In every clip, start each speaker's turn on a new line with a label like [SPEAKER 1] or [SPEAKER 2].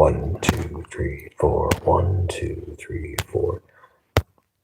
[SPEAKER 1] 1, 2, 3, 4. 1, 2, 3, 4.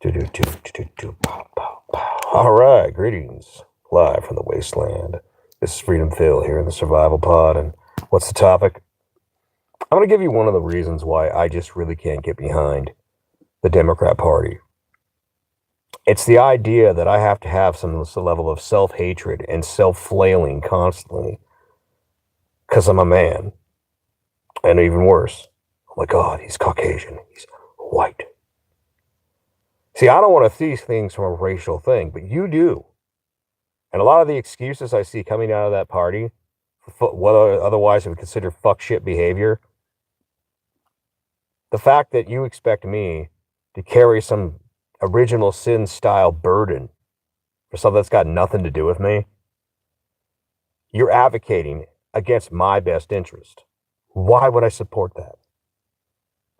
[SPEAKER 1] Do, do, do, do, do, do. Pow, pow, pow. All right, greetings. Live from the wasteland. This is Freedom Phil here in the Survival Pod. And what's the topic? I'm going to give you one of the reasons why I just really can't get behind the Democrat Party. It's the idea that I have to have some level of self-hatred and self-flailing constantly because I'm a man. And even worse, oh my God, he's Caucasian. He's white. See, I don't want to see things from a racial thing, but you do. And a lot of the excuses I see coming out of that party, what otherwise I would consider fuck shit behavior, the fact that you expect me to carry some original sin style burden for something that's got nothing to do with me, you're advocating against my best interest. Why would I support that?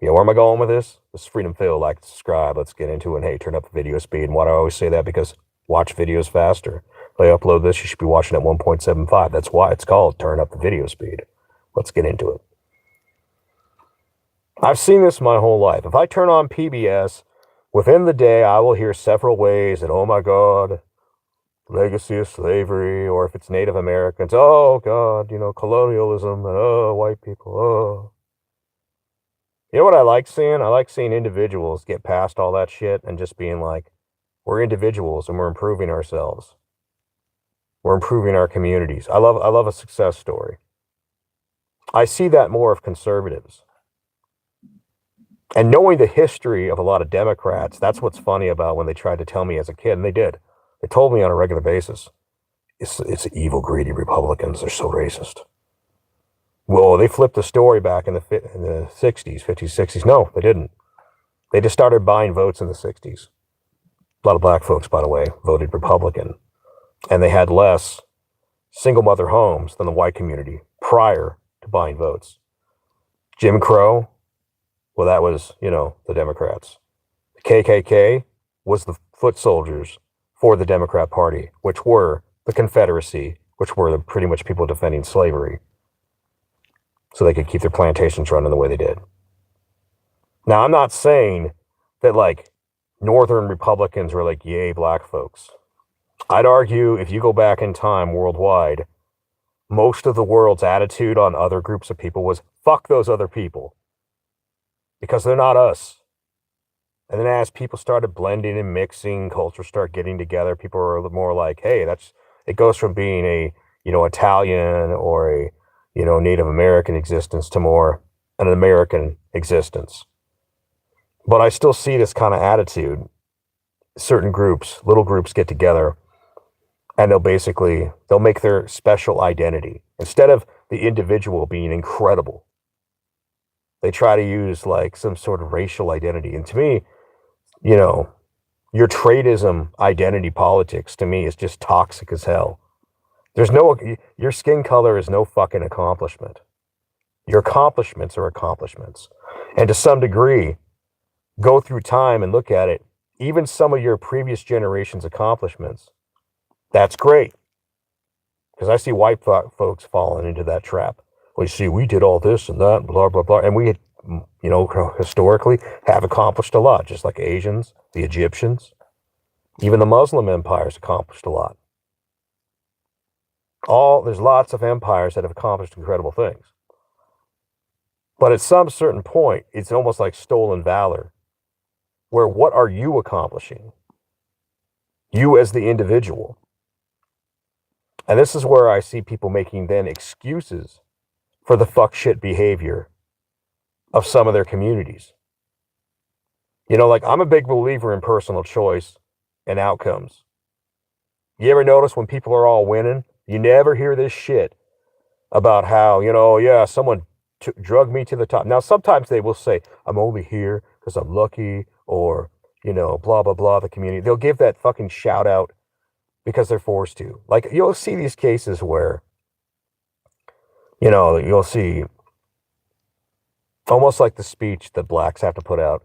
[SPEAKER 1] You know, where am I going with this? This is Freedom Phil. Like, subscribe. Let's get into it. And hey, turn up the video speed. And why do I always say that? Because watch videos faster. If I upload this, you should be watching at 1.75. That's why it's called turn up the video speed. Let's get into it. I've seen this my whole life. If I turn on PBS, within the day, I will hear several ways that, oh my God, legacy of slavery, or if it's Native Americans, oh God, you know, colonialism, and oh, white people, oh. You know what I like seeing? I like seeing individuals get past all that shit and just being like, we're individuals and we're improving ourselves. We're improving our communities. I love a success story. I see that more of conservatives. And knowing the history of a lot of Democrats, that's what's funny about when they tried to tell me as a kid, and they did. They told me on a regular basis, it's evil, greedy Republicans. They're so racist. Well, they flipped the story back in the 60s, 50s, 60s. No, they didn't. They just started buying votes in the 60s. A lot of black folks, by the way, voted Republican. And they had less single mother homes than the white community prior to buying votes. Jim Crow, well, that was, you know, the Democrats. The KKK was the foot soldiers for the Democrat Party, which were the Confederacy, which were the pretty much people defending slavery, so they could keep their plantations running the way they did. Now, I'm not saying that, like, Northern Republicans were like, yay, black folks. I'd argue if you go back in time worldwide, most of the world's attitude on other groups of people was, fuck those other people, because they're not us. And then as people started blending and mixing, cultures start getting together, people are more like, hey, it goes from being a, you know, Italian or a, you know, Native American existence to more an American existence. But I still see this kind of attitude. Certain groups, little groups get together and they'll make their special identity. Instead of the individual being incredible, they try to use like some sort of racial identity. And to me, you know, your tradeism identity politics to me is just toxic as hell. Your skin color is no fucking accomplishment. Your accomplishments are accomplishments. And to some degree, go through time and look at it, even some of your previous generation's accomplishments, that's great. Because I see white folks falling into that trap. Well, you see, we did all this and that, blah, blah, blah. And we had, you know, historically have accomplished a lot, just like Asians, the Egyptians, even the Muslim empires accomplished a lot. There's lots of empires that have accomplished incredible things. But at some certain point, it's almost like stolen valor, where what are you accomplishing? You as the individual. And this is where I see people making then excuses for the fuck shit behavior of some of their communities. You know, like, I'm a big believer in personal choice and outcomes. You ever notice when people are all winning, you never hear this shit about how, you know, yeah, someone drug me to the top. Now, sometimes they will say, I'm only here because I'm lucky, or, you know, blah, blah, blah, the community. They'll give that fucking shout out because they're forced to. Like, you'll see these cases where, you know, you'll see almost like the speech that blacks have to put out.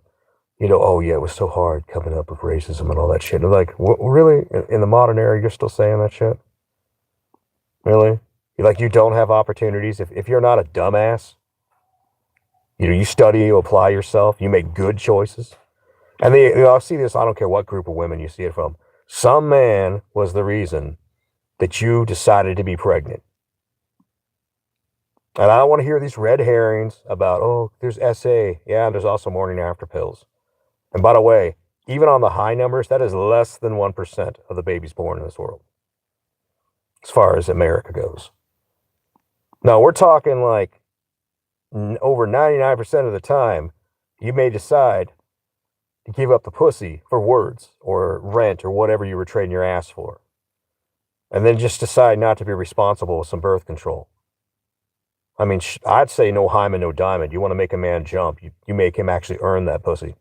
[SPEAKER 1] You know, oh yeah, it was so hard coming up with racism and all that shit. And like, really? In the modern era, you're still saying that shit? Really? You don't have opportunities? If you're not a dumbass, You study, you apply yourself, you make good choices. And I see this, I don't care what group of women you see it from. Some man was the reason that you decided to be pregnant. And I don't want to hear these red herrings about, oh, there's SA. Yeah, and there's also morning after pills. And by the way, even on the high numbers, that is less than 1% of the babies born in this world, as far as America goes. Now, we're talking like over 99% of the time, you may decide to give up the pussy for words or rent or whatever you were trading your ass for. And then just decide not to be responsible with some birth control. I mean, I'd say no hymen, no diamond. You want to make a man jump, you make him actually earn that pussy.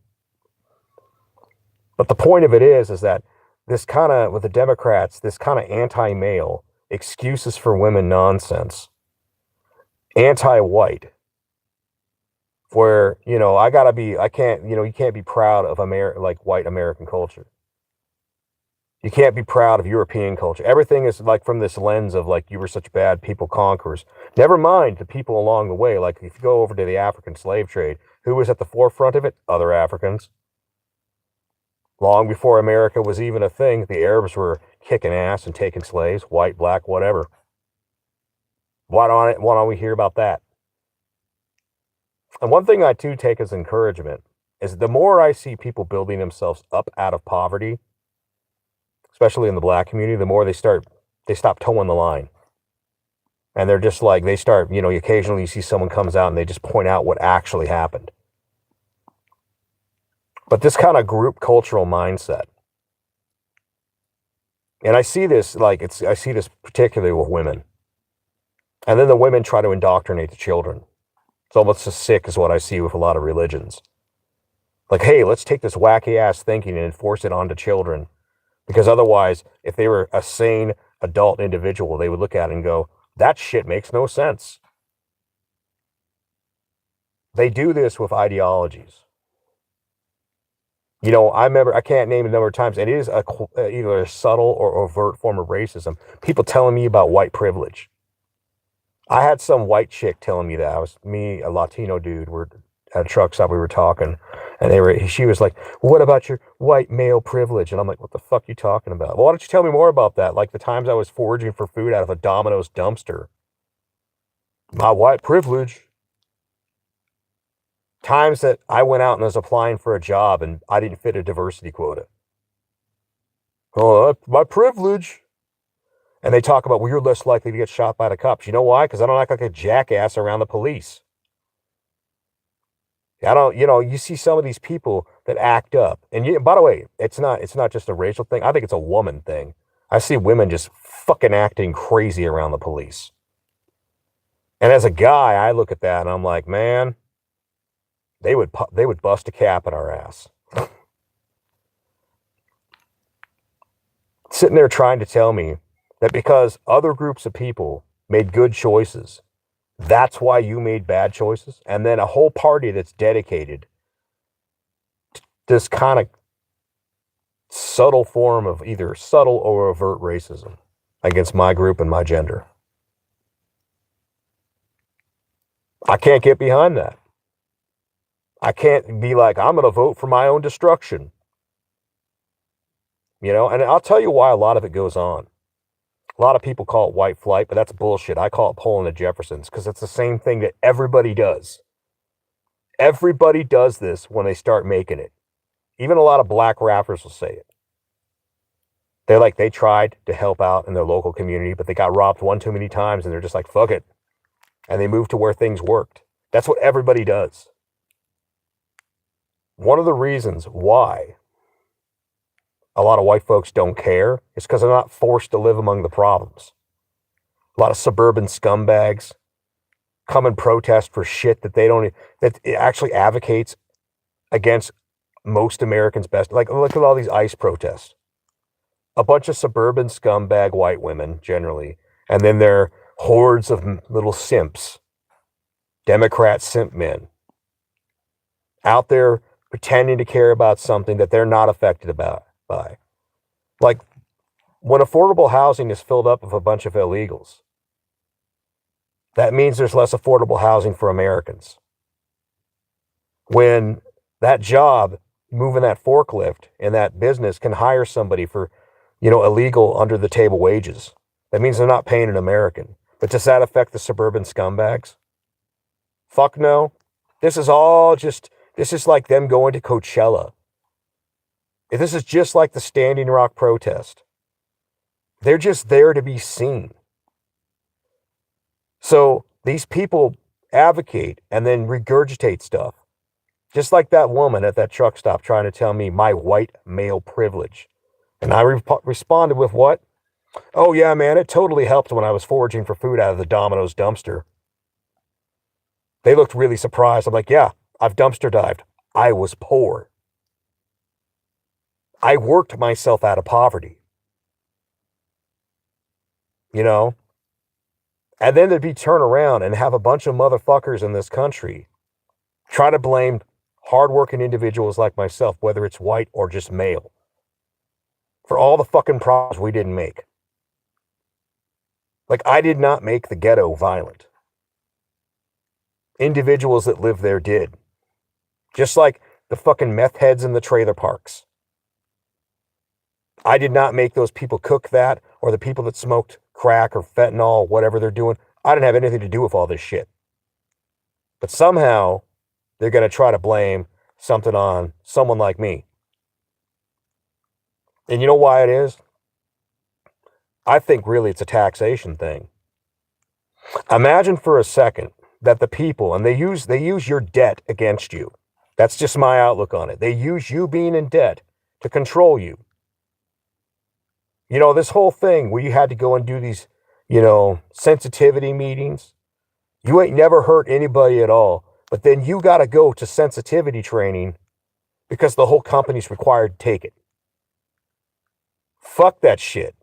[SPEAKER 1] But the point of it is that this kind of, with the Democrats, this kind of anti-male, excuses for women nonsense, anti-white, where, you can't be proud of like white American culture. You can't be proud of European culture. Everything is like from this lens of like, you were such bad people conquerors. Never mind the people along the way. Like if you go over to the African slave trade, who was at the forefront of it? Other Africans. Long before America was even a thing, the Arabs were kicking ass and taking slaves, white, black, whatever. Why don't we hear about that? And one thing I too take as encouragement is the more I see people building themselves up out of poverty, especially in the black community, the more they stop towing the line. And they're just like, they start, occasionally you see someone comes out and they just point out what actually happened. But this kind of group cultural mindset. And I see this particularly with women. And then the women try to indoctrinate the children. It's almost as sick as what I see with a lot of religions. Like, hey, let's take this wacky ass thinking and enforce it onto children. Because otherwise, if they were a sane adult individual, they would look at it and go, that shit makes no sense. They do this with ideologies. I remember, I can't name a number of times, and it is either a subtle or overt form of racism. People telling me about white privilege. I had some white chick telling me that. A Latino dude, we're at a truck stop, we were talking, and she was like, well, what about your white male privilege? And I'm like, what the fuck are you talking about? Well, why don't you tell me more about that? Like the times I was foraging for food out of a Domino's dumpster. My white privilege. Times that I went out and was applying for a job and I didn't fit a diversity quota. Oh, my privilege. And they talk about, well, you're less likely to get shot by the cops. You know why? Because I don't act like a jackass around the police. I don't, you see some of these people that act up. And by the way, it's not just a racial thing. I think it's a woman thing. I see women just fucking acting crazy around the police. And as a guy, I look at that and I'm like, man, they would bust a cap in our ass. Sitting there trying to tell me that because other groups of people made good choices, that's why you made bad choices. And then a whole party that's dedicated to this kind of subtle form of either subtle or overt racism against my group and my gender. I can't get behind that. I can't be like, I'm going to vote for my own destruction. And I'll tell you why a lot of it goes on. A lot of people call it white flight, but that's bullshit. I call it pulling the Jeffersons because it's the same thing that everybody does. Everybody does this when they start making it. Even a lot of black rappers will say it. They tried to help out in their local community, but they got robbed one too many times and they're just like, fuck it. And they moved to where things worked. That's what everybody does. One of the reasons why a lot of white folks don't care is because they're not forced to live among the problems. A lot of suburban scumbags come and protest for shit that that it actually advocates against most Americans' best. Like, look at all these ICE protests. A bunch of suburban scumbag white women, generally, and then they're hordes of little simps, Democrat simp men, out there pretending to care about something that they're not affected by. Like, when affordable housing is filled up with a bunch of illegals, that means there's less affordable housing for Americans. when that job, moving that forklift and that business can hire somebody for, illegal under the table wages. That means they're not paying an American. But does that affect the suburban scumbags? Fuck no. This is like them going to Coachella. This is just like the Standing Rock protest. They're just there to be seen. So these people advocate and then regurgitate stuff. Just like that woman at that truck stop trying to tell me my white male privilege. And I responded with what? Oh yeah, man, it totally helped when I was foraging for food out of the Domino's dumpster. They looked really surprised. I'm like, yeah, I've dumpster dived. I was poor. I worked myself out of poverty. And then to turn around and have a bunch of motherfuckers in this country try to blame hardworking individuals like myself, whether it's white or just male, for all the fucking problems we didn't make. Like, I did not make the ghetto violent. Individuals that live there did. Just like the fucking meth heads in the trailer parks. I did not make those people cook that, or the people that smoked crack or fentanyl, whatever they're doing. I didn't have anything to do with all this shit. But somehow, they're going to try to blame something on someone like me. And you know why it is? I think really it's a taxation thing. Imagine for a second that the people, and they use your debt against you. That's just my outlook on it. They use you being in debt to control you. This whole thing where you had to go and do these, sensitivity meetings. You ain't never hurt anybody at all. But then you got to go to sensitivity training because the whole company's required to take it. Fuck that shit.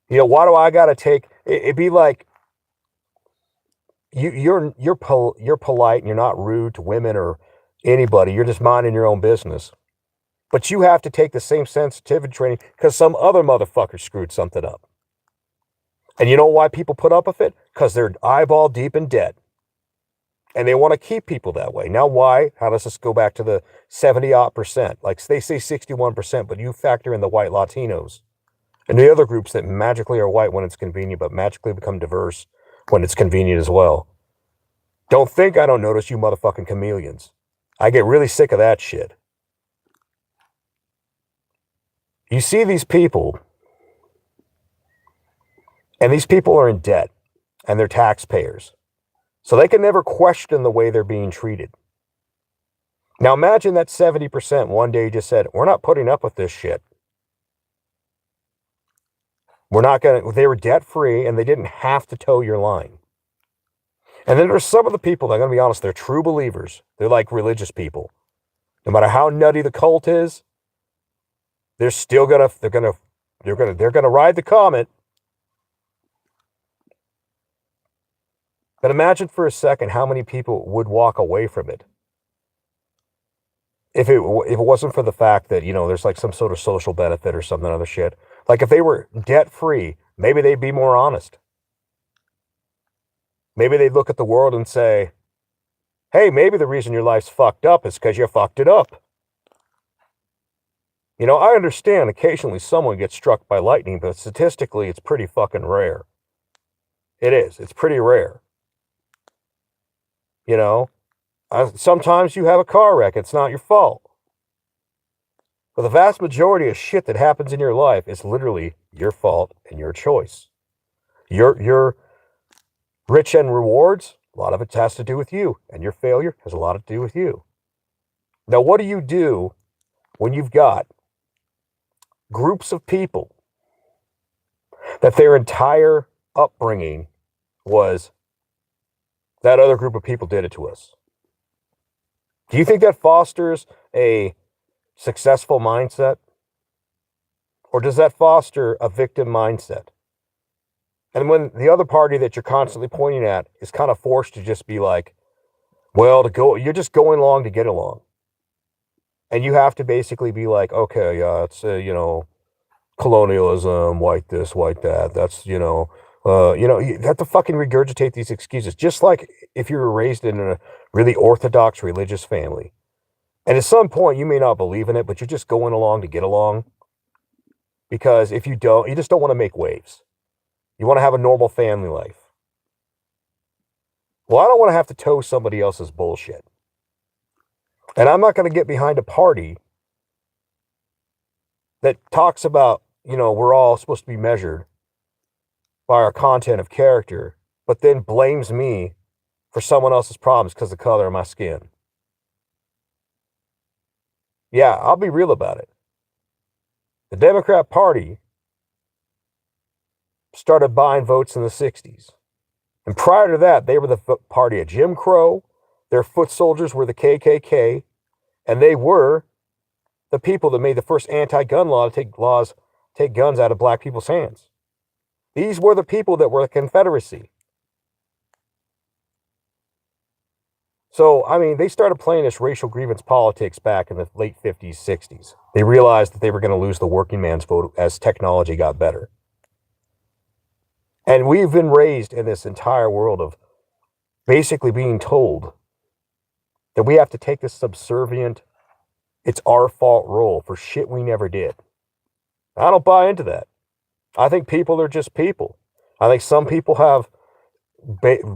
[SPEAKER 1] Why do I got to take... It'd be like you're polite and you're not rude to women or anybody. You're just minding your own business. But you have to take the same sensitivity training because some other motherfucker screwed something up. And you know why people put up with it? Because they're eyeball deep in debt. And they want to keep people that way. Now why? How does this go back to the 70-odd%? Like they say 61%, but you factor in the white Latinos. And the other groups that magically are white when it's convenient, but magically become diverse when it's convenient as well. Don't think I don't notice you motherfucking chameleons. I get really sick of that shit. You see these people, and these people are in debt, and they're taxpayers. So they can never question the way they're being treated. Now imagine that 70% one day just said, we're not putting up with this shit. They were debt free and they didn't have to toe your line. And then there's some of the people that, I'm going to be honest, they're true believers. They're like religious people. No matter how nutty the cult is, they're still gonna ride the comet. But imagine for a second how many people would walk away from it if it wasn't for the fact that, there's like some sort of social benefit or something other shit. Like if they were debt free, maybe they'd be more honest. Maybe they'd look at the world and say, hey, maybe the reason your life's fucked up is because you fucked it up. I understand occasionally someone gets struck by lightning, but statistically it's pretty fucking rare. It is. It's pretty rare. Sometimes you have a car wreck. It's not your fault. But the vast majority of shit that happens in your life is literally your fault and your choice. Your rich and rewards, a lot of it has to do with you. And your failure has a lot to do with you. Now, what do you do when you've got groups of people that their entire upbringing was that other group of people did it to us? Do you think that fosters a successful mindset? Or does that foster a victim mindset? And when the other party that you're constantly pointing at is kind of forced to just be like, well, you're just going along to get along. And you have to basically be like, okay, it's, colonialism, white this, white that. That's, you have to fucking regurgitate these excuses. Just like if you were raised in a really orthodox religious family. And at some point, you may not believe in it, but you're just going along to get along. Because if you don't, you just don't want to make waves. You want to have a normal family life. Well, I don't want to have to toe somebody else's bullshit. And I'm not going to get behind a party that talks about, we're all supposed to be measured by our content of character, but then blames me for someone else's problems because of the color of my skin. Yeah, I'll be real about it. The Democrat Party started buying votes in the 60s. And prior to that, they were the party of Jim Crow. Their foot soldiers were the KKK. And they were the people that made the first anti-gun law to take guns out of black people's hands. These were the people that were the Confederacy. So, they started playing this racial grievance politics back in the late 50s, 60s. They realized that they were going to lose the working man's vote as technology got better. And we've been raised in this entire world of basically being told that we have to take this subservient, it's our fault role for shit we never did. I don't buy into that. I think people are just people. I think some people have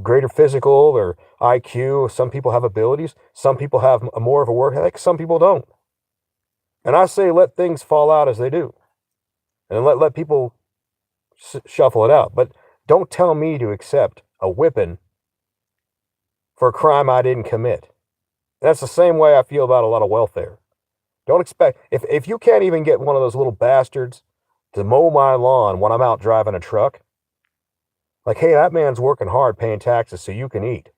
[SPEAKER 1] greater physical or IQ. Some people have abilities. Some people have more of a work ethic. Some people don't. And I say let things fall out as they do. And let people shuffle it out. But don't tell me to accept a whipping for a crime I didn't commit. That's the same way I feel about a lot of welfare. Don't expect, if you can't even get one of those little bastards to mow my lawn when I'm out driving a truck, like, hey, that man's working hard paying taxes so you can eat.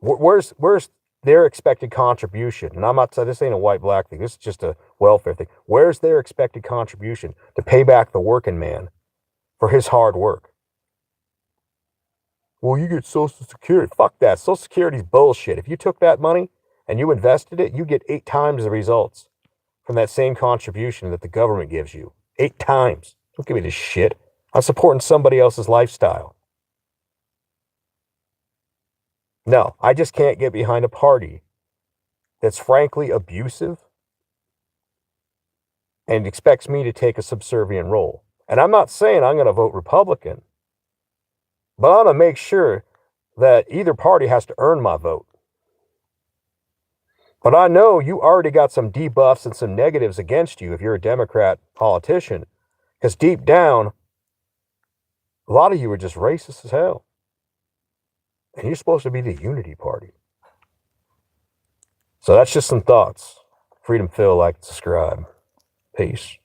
[SPEAKER 1] Where's their expected contribution? And I'm not saying this ain't a white-black thing. This is just a welfare thing. Where's their expected contribution to pay back the working man for his hard work? Well, you get Social Security. Fuck that. Social Security's bullshit. If you took that money and you invested it, you get 8 times the results from that same contribution that the government gives you. 8 times. Don't give me this shit. I'm supporting somebody else's lifestyle. No, I just can't get behind a party that's frankly abusive and expects me to take a subservient role. And I'm not saying I'm going to vote Republican, but I'm going to make sure that either party has to earn my vote. But I know you already got some debuffs and some negatives against you if you're a Democrat politician, because deep down, a lot of you are just racist as hell. And you're supposed to be the unity party. So that's just some thoughts. Freedom Phil, like, subscribe. Peace.